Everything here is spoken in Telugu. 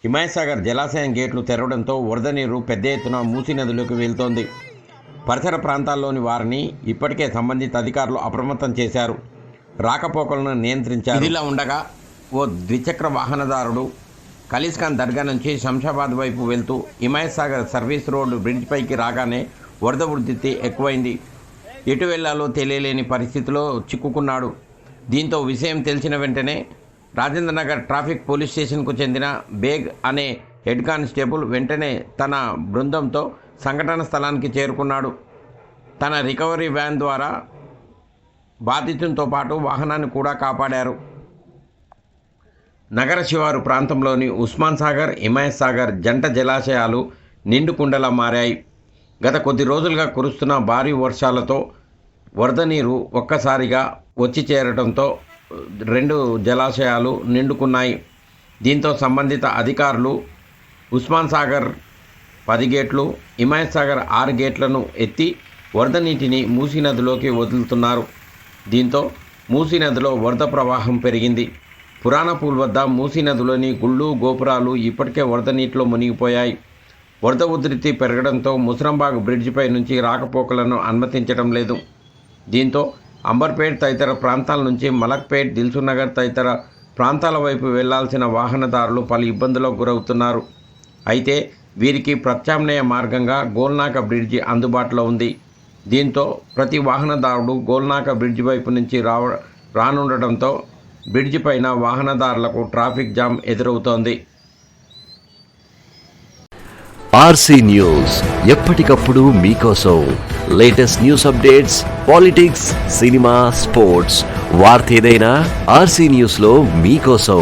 హిమాయసాగర్ జలాశయం గేట్లు తెరవడంతో వరద నీరు పెద్ద ఎత్తున మూసీ నదిలోకి వెళ్తోంది. పరిసర ప్రాంతాల్లోని వారిని ఇప్పటికే సంబంధిత అధికారులు అప్రమత్తం చేశారు. రాకపోకలను నియంత్రించారు. ఇదిలా ఉండగా ఓ ద్విచక్ర వాహనదారుడు ఖలీస్ఖాన్ దర్గా నుంచి శంషాబాద్ వైపు వెళ్తూ హిమాయసాగర్ సర్వీస్ రోడ్డు బ్రిడ్జ్ పైకి రాగానే వరద ఉధృతి ఎక్కువైంది. ఎటు వెళ్లాలో తెలియలేని పరిస్థితిలో చిక్కుకున్నాడు. దీంతో విషయం తెలిసిన వెంటనే రాజేంద్రనగర్ ట్రాఫిక్ పోలీస్ స్టేషన్కు చెందిన బేగ్ అనే హెడ్ కానిస్టేబుల్ వెంటనే తన బృందంతో సంఘటన స్థలానికి చేరుకున్నాడు. తన రికవరీ వ్యాన్ ద్వారా బాధితునితో పాటు వాహనాన్ని కూడా కాపాడారు. నగర శివారు ప్రాంతంలోని ఉస్మాన్ సాగర్, హిమాయత్ సాగర్ జంట జలాశయాలు నిండుకుండలా మారాయి. గత కొద్ది రోజులుగా కురుస్తున్న భారీ వర్షాలతో వరద నీరు ఒక్కసారిగా వచ్చి చేరడంతో 2 జలాశయాలు నిండుకున్నాయి. దీంతో సంబంధిత అధికారులు ఉస్మాన్ సాగర్ 10 గేట్లు, హిమాయత్ సాగర్ 6 గేట్లను ఎత్తి వరద నీటిని మూసీ నదిలోకి వదులుతున్నారు. దీంతో మూసీ నదిలో వరద ప్రవాహం పెరిగింది. పురాణపూల్ వద్ద మూసీ నదిలోని గుళ్ళు, గోపురాలు ఇప్పటికే వరద నీటిలో మునిగిపోయాయి. వరద ఉధృతి పెరగడంతో ముసరంబాగ్ బ్రిడ్జిపై నుంచి రాకపోకలను అనుమతించడం లేదు. దీంతో అంబర్పేట్ తదితర ప్రాంతాల నుంచి మలక్పేట్, దిల్సుఖ్నగర్ తదితర ప్రాంతాల వైపు వెళ్లాల్సిన వాహనదారులు పలు ఇబ్బందులకు గురవుతున్నారు. అయితే వీరికి ప్రత్యామ్నాయ మార్గంగా గోల్నాక బ్రిడ్జి అందుబాటులో ఉంది. దీంతో ప్రతి వాహనదారుడు గోల్నాక బ్రిడ్జి వైపు నుంచి రానుండటంతో బ్రిడ్జి పైన వాహనదారులకు ట్రాఫిక్ జామ్ ఎదురవుతోంది. ఆర్సీ న్యూస్ ఎప్పటికప్పుడు మీకోసం latest news updates, politics, cinema, sports, వార్త ఏదైనా ఆర్సీ న్యూస్లో మీకోసం.